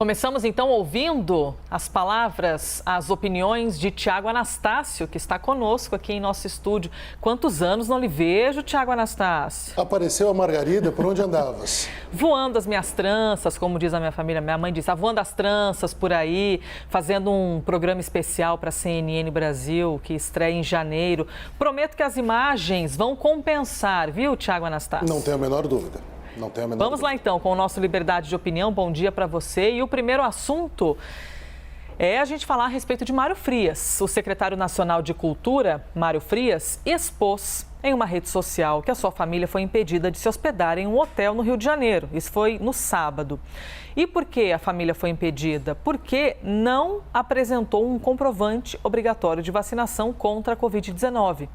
Começamos então ouvindo as palavras, as opiniões de Tiago Anastácio, que está conosco aqui em nosso estúdio. Quantos anos não lhe vejo, Tiago Anastácio? Apareceu a Margarida, por onde andavas? Voando as minhas tranças, como diz a minha família, minha mãe diz, voando as tranças por aí, fazendo um programa especial para a CNN Brasil, que estreia em janeiro. Prometo que as imagens vão compensar, viu, Tiago Anastácio? Não tenho a menor dúvida. Vamos lá então com o nosso Liberdade de Opinião. Bom dia para você. E o primeiro assunto é a gente falar a respeito de Mário Frias. O secretário nacional de Cultura, Mário Frias, expôs em uma rede social que a sua família foi impedida de se hospedar em um hotel no Rio de Janeiro. Isso foi no sábado. E por que a família foi impedida? Porque não apresentou um comprovante obrigatório de vacinação contra a Covid-19.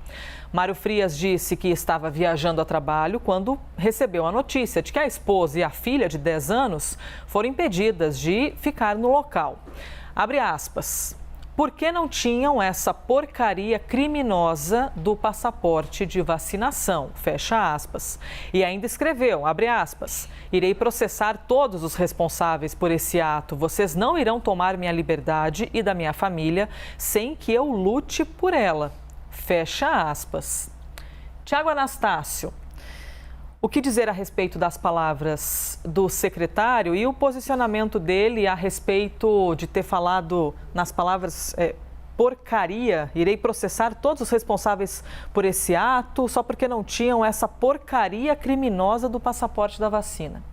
Mário Frias disse que estava viajando a trabalho quando recebeu a notícia de que a esposa e a filha de 10 anos foram impedidas de ficar no local. Abre aspas. Porque não tinham essa porcaria criminosa do passaporte de vacinação, fecha aspas. E ainda escreveu, abre aspas, irei processar todos os responsáveis por esse ato. Vocês não irão tomar minha liberdade e da minha família sem que eu lute por ela, fecha aspas. Tiago Anastácio, o que dizer a respeito das palavras do secretário e o posicionamento dele a respeito de ter falado nas palavras porcaria? Irei processar todos os responsáveis por esse ato só porque não tinham essa porcaria criminosa do passaporte da vacina.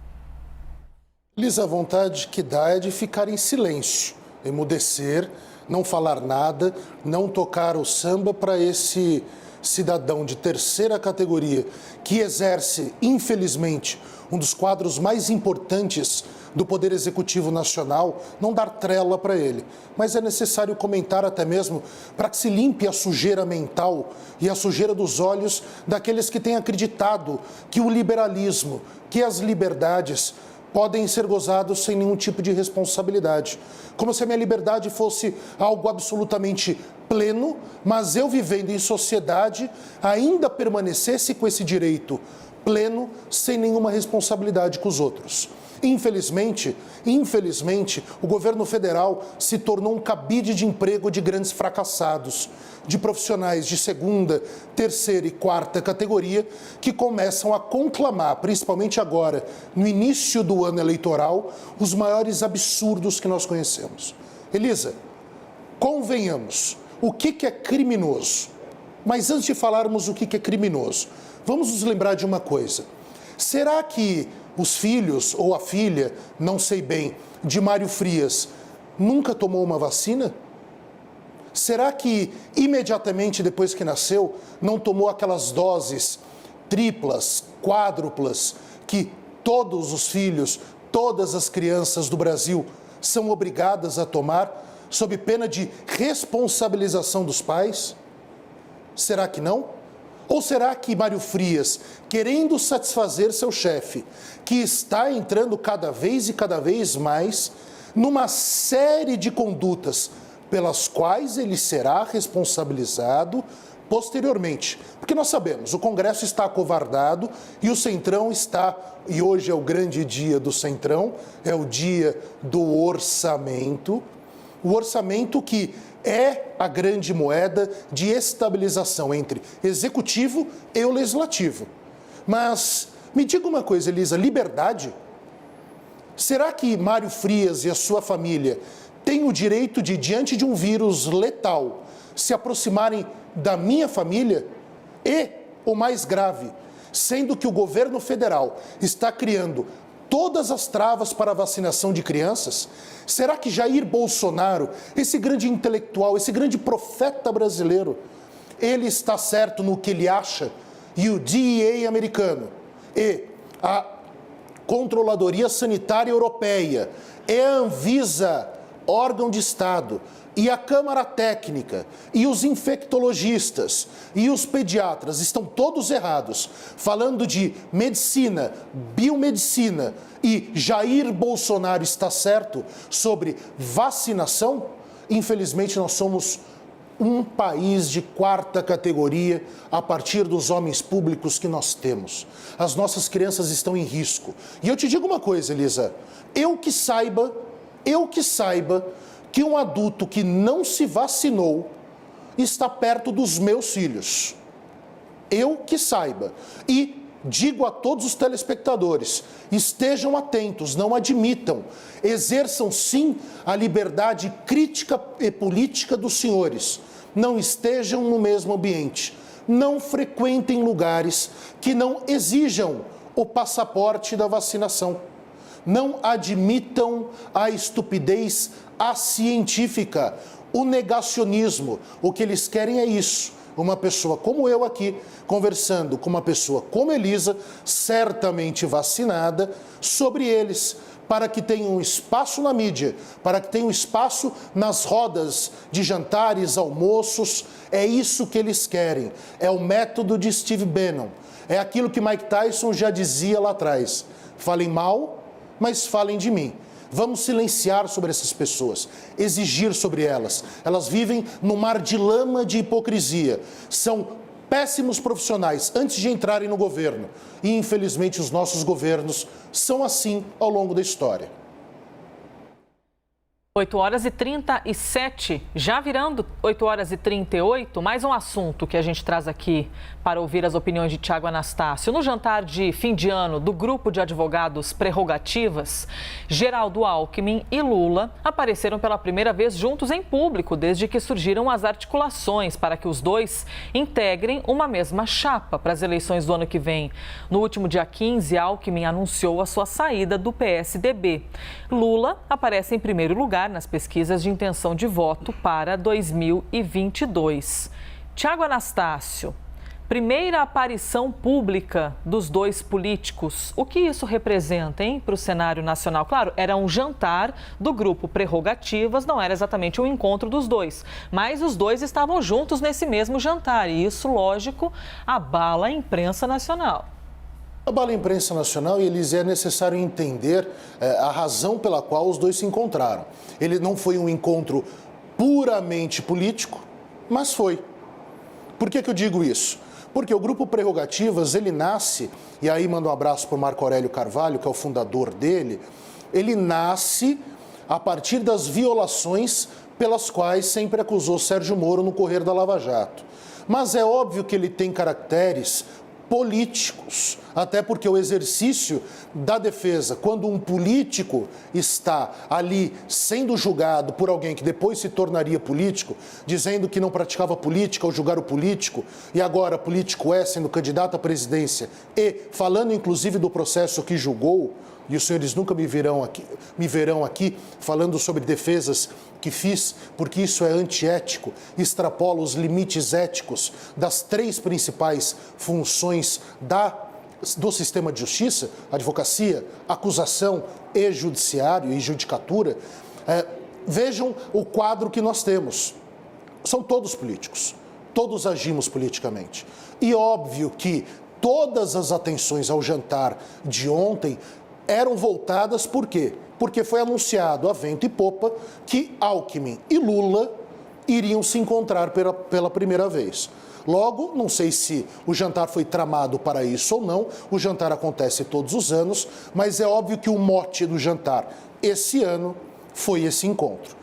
Lisa, a vontade que dá é de ficar em silêncio, emudecer, não falar nada, não tocar o samba para esse cidadão de terceira categoria que exerce, infelizmente, um dos quadros mais importantes do Poder Executivo Nacional, não dar trela para ele. Mas é necessário comentar até mesmo para que se limpe a sujeira mental e a sujeira dos olhos daqueles que têm acreditado que o liberalismo, que as liberdades podem ser gozados sem nenhum tipo de responsabilidade. Como se a minha liberdade fosse algo absolutamente pleno, mas eu vivendo em sociedade ainda permanecesse com esse direito pleno, sem nenhuma responsabilidade com os outros. Infelizmente, o governo federal se tornou um cabide de emprego de grandes fracassados, de profissionais de segunda, terceira e quarta categoria que começam a conclamar, principalmente agora, no início do ano eleitoral, os maiores absurdos que nós conhecemos. Elisa, convenhamos, o que é criminoso? Mas antes de falarmos o que é criminoso, vamos nos lembrar de uma coisa. Será que os filhos ou a filha, não sei bem, de Mário Frias, nunca tomou uma vacina? Será que imediatamente depois que nasceu, não tomou aquelas doses triplas, quádruplas, que todos os filhos, todas as crianças do Brasil são obrigadas a tomar, sob pena de responsabilização dos pais? Será que não? Ou será que Mário Frias, querendo satisfazer seu chefe, que está entrando cada vez mais numa série de condutas pelas quais ele será responsabilizado posteriormente? Porque nós sabemos, o Congresso está acovardado e o Centrão está, e hoje é o grande dia do Centrão, é o dia do orçamento, o orçamento que é a grande moeda de estabilização entre executivo e o legislativo. Mas me diga uma coisa, Elisa, liberdade? Será que Mário Frias e a sua família têm o direito de, diante de um vírus letal, se aproximarem da minha família? E, o mais grave, sendo que o governo federal está criando todas as travas para a vacinação de crianças, será que Jair Bolsonaro, esse grande intelectual, esse grande profeta brasileiro, ele está certo no que ele acha? E o DEA americano e a Controladoria Sanitária Europeia e a Anvisa, órgão de Estado, e a Câmara Técnica, e os infectologistas, e os pediatras estão todos errados, falando de medicina, biomedicina, e Jair Bolsonaro está certo sobre vacinação? Infelizmente, nós somos um país de quarta categoria a partir dos homens públicos que nós temos. As nossas crianças estão em risco. E eu te digo uma coisa, Elisa, eu que saiba, Eu que saiba que um adulto que não se vacinou está perto dos meus filhos. Eu que saiba. E digo a todos os telespectadores, estejam atentos, não admitam, exerçam sim a liberdade crítica e política dos senhores. Não estejam no mesmo ambiente. Não frequentem lugares que não exijam o passaporte da vacinação. Não admitam a estupidez acientífica, o negacionismo. O que eles querem é isso. Uma pessoa como eu aqui, conversando com uma pessoa como Elisa, certamente vacinada, sobre eles, para que tenham espaço na mídia, para que tenham espaço nas rodas de jantares, almoços. É isso que eles querem. É o método de Steve Bannon. É aquilo que Mike Tyson já dizia lá atrás. Falem mal, mas falem de mim. Vamos silenciar sobre essas pessoas, exigir sobre elas. Elas vivem no mar de lama de hipocrisia. São péssimos profissionais antes de entrarem no governo. E, infelizmente, os nossos governos são assim ao longo da história. 8h37, já virando 8h38, mais um assunto que a gente traz aqui para ouvir as opiniões de Tiago Anastácio. No jantar de fim de ano do grupo de advogados Prerrogativas, Geraldo Alckmin e Lula apareceram pela primeira vez juntos em público desde que surgiram as articulações para que os dois integrem uma mesma chapa para as eleições do ano que vem. No último dia 15, Alckmin anunciou a sua saída do PSDB. Lula aparece em primeiro lugar nas pesquisas de intenção de voto para 2022. Tiago Anastácio, primeira aparição pública dos dois políticos. O que isso representa, hein, para o cenário nacional? Claro, era um jantar do grupo Prerrogativas, não era exatamente um encontro dos dois, mas os dois estavam juntos nesse mesmo jantar e isso, lógico, abala a imprensa nacional. Abala a imprensa nacional e, Elise, é necessário entender a razão pela qual os dois se encontraram. Ele não foi um encontro puramente político, mas foi. Por que eu digo isso? Porque o Grupo Prerrogativas, ele nasce, e aí mando um abraço para o Marco Aurélio Carvalho, que é o fundador dele, ele nasce a partir das violações pelas quais sempre acusou Sérgio Moro no correr da Lava Jato. Mas é óbvio que ele tem caracteres políticos, até porque o exercício da defesa, quando um político está ali sendo julgado por alguém que depois se tornaria político, dizendo que não praticava política ao julgar o político, e agora político é sendo candidato à presidência, e falando inclusive do processo que julgou, e os senhores nunca me verão aqui falando sobre defesas que fiz, porque isso é antiético, extrapola os limites éticos das três principais funções do sistema de justiça, advocacia, acusação e judiciário e judicatura. Vejam o quadro que nós temos. São todos políticos, todos agimos politicamente. E óbvio que todas as atenções ao jantar de ontem eram voltadas por quê? Porque foi anunciado a vento e popa que Alckmin e Lula iriam se encontrar pela primeira vez. Logo, não sei se o jantar foi tramado para isso ou não, o jantar acontece todos os anos, mas é óbvio que o mote do jantar esse ano foi esse encontro.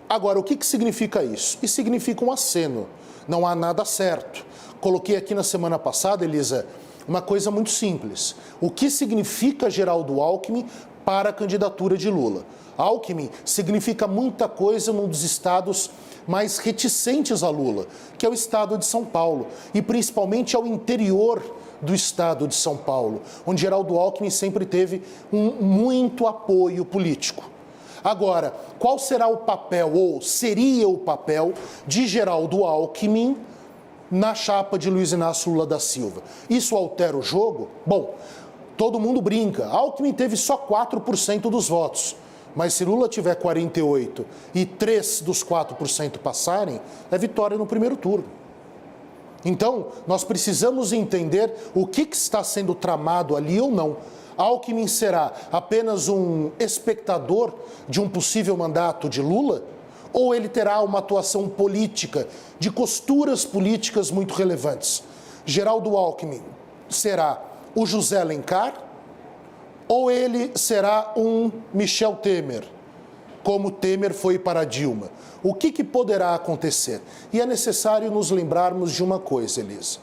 Agora, o que significa isso? Isso significa um aceno, não há nada certo. Coloquei aqui na semana passada, Elisa, uma coisa muito simples. O que significa Geraldo Alckmin para a candidatura de Lula? Alckmin significa muita coisa num dos estados mais reticentes a Lula, que é o estado de São Paulo, e principalmente ao interior do estado de São Paulo, onde Geraldo Alckmin sempre teve muito apoio político. Agora, qual será o papel, ou seria o papel, de Geraldo Alckmin na chapa de Luiz Inácio Lula da Silva? Isso altera o jogo? Bom, todo mundo brinca. Alckmin teve só 4% dos votos. Mas se Lula tiver 48% e 3 dos 4% passarem, é vitória no primeiro turno. Então, nós precisamos entender o que está sendo tramado ali ou não. Alckmin será apenas um espectador de um possível mandato de Lula? Ou ele terá uma atuação política, de costuras políticas muito relevantes? Geraldo Alckmin será o José Alencar ou ele será um Michel Temer? como Temer foi para Dilma. O que poderá acontecer? E é necessário nos lembrarmos de uma coisa, Elisa.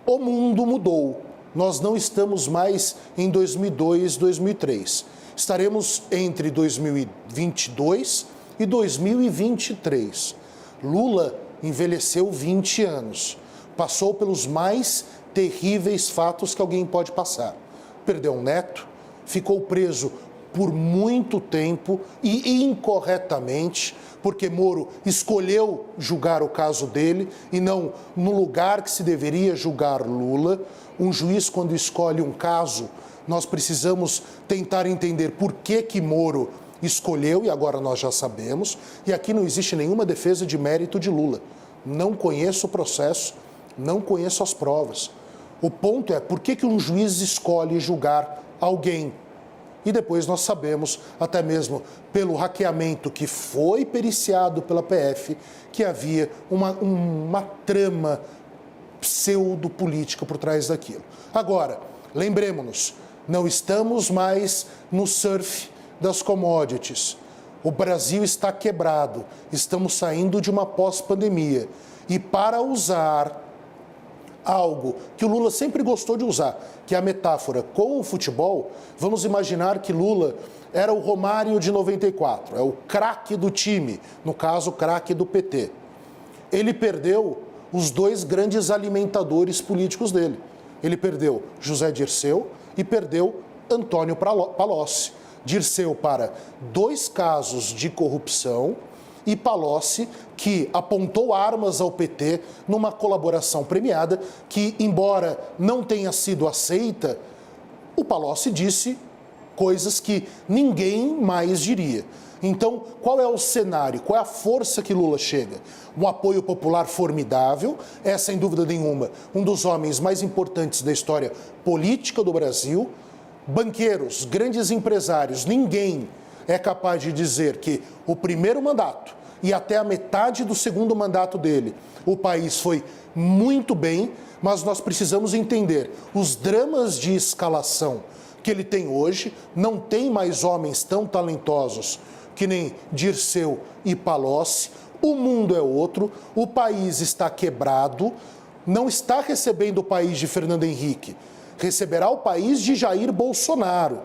O mundo mudou. Nós não estamos mais em 2002, 2003. Estaremos entre 2022 e 2023. Lula envelheceu 20 anos. Passou pelos mais terríveis fatos que alguém pode passar. Perdeu um neto, ficou preso por muito tempo e incorretamente, porque Moro escolheu julgar o caso dele e não no lugar que se deveria julgar Lula. Um juiz, quando escolhe um caso, nós precisamos tentar entender por que Moro escolheu, e agora nós já sabemos, e aqui não existe nenhuma defesa de mérito de Lula. Não conheço o processo, não conheço as provas. O ponto é por que um juiz escolhe julgar alguém. E depois nós sabemos, até mesmo pelo hackeamento que foi periciado pela PF, que havia uma trama pseudo-política por trás daquilo. Agora, lembremos-nos, não estamos mais no surf das commodities. O Brasil está quebrado, estamos saindo de uma pós-pandemia. E para usar algo que o Lula sempre gostou de usar, que é a metáfora com o futebol, vamos imaginar que Lula era o Romário de 94, é o craque do time, no caso, o craque do PT. Ele perdeu os dois grandes alimentadores políticos dele. Ele perdeu José Dirceu e perdeu Antônio Palocci. Dirceu para 2 casos de corrupção e Palocci, que apontou armas ao PT numa colaboração premiada que, embora não tenha sido aceita, o Palocci disse coisas que ninguém mais diria. Então, qual é o cenário? Qual é a força que Lula chega? Um apoio popular formidável, é sem dúvida nenhuma um dos homens mais importantes da história política do Brasil. Banqueiros, grandes empresários, ninguém é capaz de dizer que o primeiro mandato e até a metade do segundo mandato dele, o país foi muito bem, mas nós precisamos entender os dramas de escalação que ele tem hoje. Não tem mais homens tão talentosos que nem Dirceu e Palocci. O mundo é outro, o país está quebrado, não está recebendo o país de Fernando Henrique, receberá o país de Jair Bolsonaro.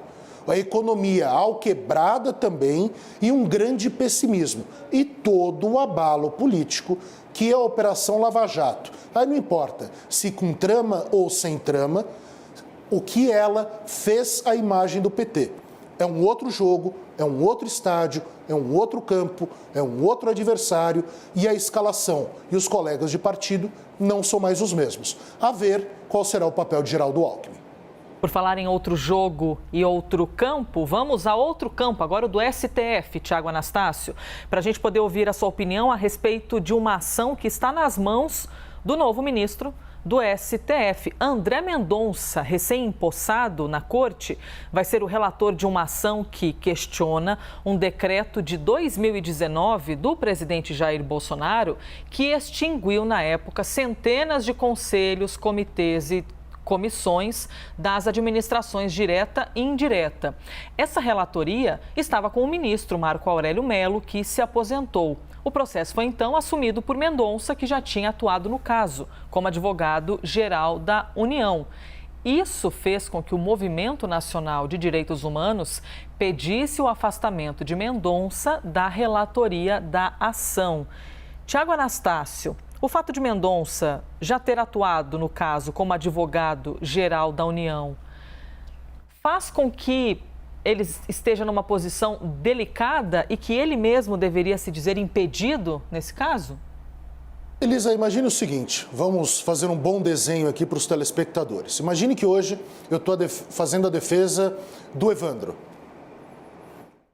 A economia alquebrada também e um grande pessimismo. E todo o abalo político que é a Operação Lava Jato. Aí não importa se com trama ou sem trama, o que ela fez à imagem do PT. É um outro jogo, é um outro estádio, é um outro campo, é um outro adversário e a escalação e os colegas de partido não são mais os mesmos. A ver qual será o papel de Geraldo Alckmin. Por falar em outro jogo e outro campo, vamos a outro campo, agora o do STF, Tiago Anastácio, para a gente poder ouvir a sua opinião a respeito de uma ação que está nas mãos do novo ministro do STF. André Mendonça, recém-empossado na corte, vai ser o relator de uma ação que questiona um decreto de 2019 do presidente Jair Bolsonaro que extinguiu, na época, centenas de conselhos, comitês e comissões das administrações direta e indireta. Essa relatoria estava com o ministro Marco Aurélio Mello, que se aposentou. O processo foi então assumido por Mendonça, que já tinha atuado no caso, como advogado-geral da União. Isso fez com que o Movimento Nacional de Direitos Humanos pedisse o afastamento de Mendonça da relatoria da ação. Tiago Anastácio, o fato de Mendonça já ter atuado no caso como advogado-geral da União faz com que ele esteja numa posição delicada e que ele mesmo deveria se dizer impedido nesse caso? Elisa, imagine o seguinte, vamos fazer um bom desenho aqui para os telespectadores. Imagine que hoje eu estou fazendo a defesa do Evandro.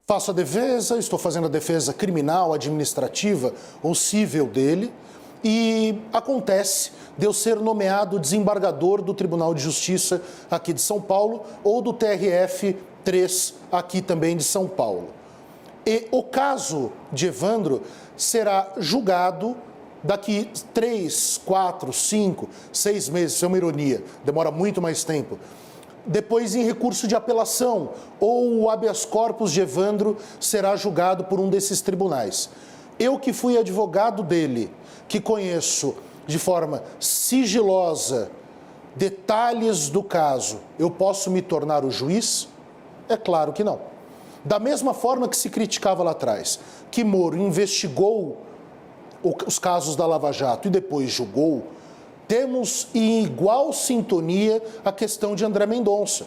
Faço a defesa, estou fazendo a defesa criminal, administrativa ou civil dele e acontece de eu ser nomeado desembargador do Tribunal de Justiça aqui de São Paulo ou do TRF-3 aqui também de São Paulo. E o caso de Evandro será julgado daqui 3, 4, 5, 6 meses, isso é uma ironia, demora muito mais tempo. depois em recurso de apelação, ou o habeas corpus de Evandro será julgado por um desses tribunais. Eu que fui advogado dele, que conheço de forma sigilosa detalhes do caso, eu posso me tornar o juiz? É claro que não. Da mesma forma que se criticava lá atrás, que Moro investigou os casos da Lava Jato e depois julgou, temos em igual sintonia a questão de André Mendonça.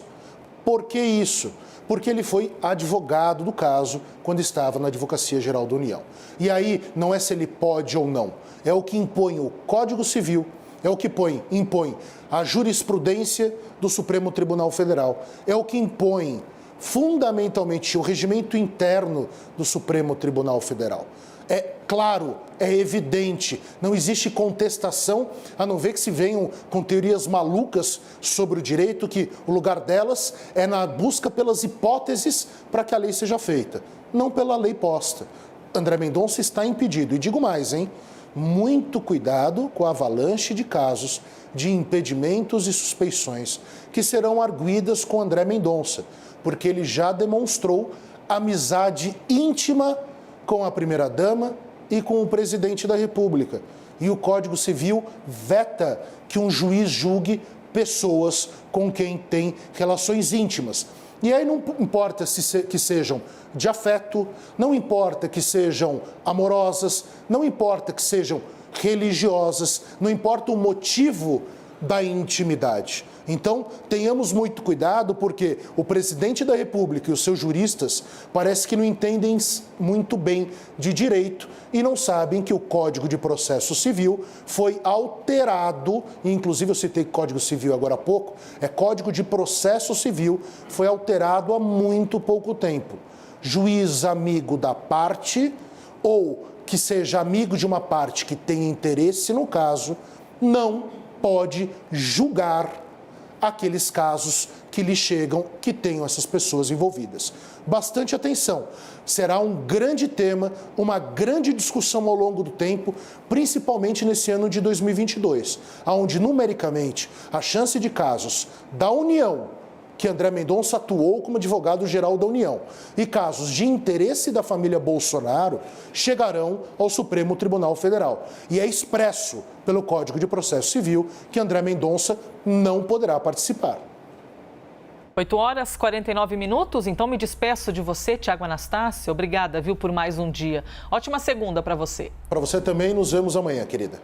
Por que isso? Porque ele foi advogado do caso quando estava na Advocacia Geral da União. E aí não é se ele pode ou não, é o que impõe o Código Civil, é o que impõe a jurisprudência do Supremo Tribunal Federal, é o que impõe fundamentalmente o regimento interno do Supremo Tribunal Federal. É claro, é evidente, não existe contestação, a não ver que se venham com teorias malucas sobre o direito, que o lugar delas é na busca pelas hipóteses para que a lei seja feita, não pela lei posta. André Mendonça está impedido. E digo mais, hein? Muito cuidado com a avalanche de casos de impedimentos e suspeições que serão arguidas com André Mendonça, porque ele já demonstrou amizade íntima com a primeira-dama e com o presidente da República. E o Código Civil veta que um juiz julgue pessoas com quem tem relações íntimas. E aí não importa que sejam de afeto, não importa que sejam amorosas, não importa que sejam religiosas, não importa o motivo da intimidade. Então, tenhamos muito cuidado, porque o presidente da República e os seus juristas parece que não entendem muito bem de direito e não sabem que o Código de Processo Civil foi alterado, e inclusive eu citei Código Civil agora há pouco, é Código de Processo Civil, foi alterado há muito pouco tempo. Juiz amigo da parte, ou que seja amigo de uma parte que tenha interesse no caso, não pode julgar aqueles casos que lhe chegam, que tenham essas pessoas envolvidas. Bastante atenção, será um grande tema, uma grande discussão ao longo do tempo, principalmente nesse ano de 2022, onde numericamente a chance de casos da União, que André Mendonça atuou como advogado-geral da União, e casos de interesse da família Bolsonaro chegarão ao Supremo Tribunal Federal. E é expresso pelo Código de Processo Civil que André Mendonça não poderá participar. 8h49, então me despeço de você, Tiago Anastácio. Obrigada, viu, por mais um dia. Ótima segunda para você. Para você também, nos vemos amanhã, querida.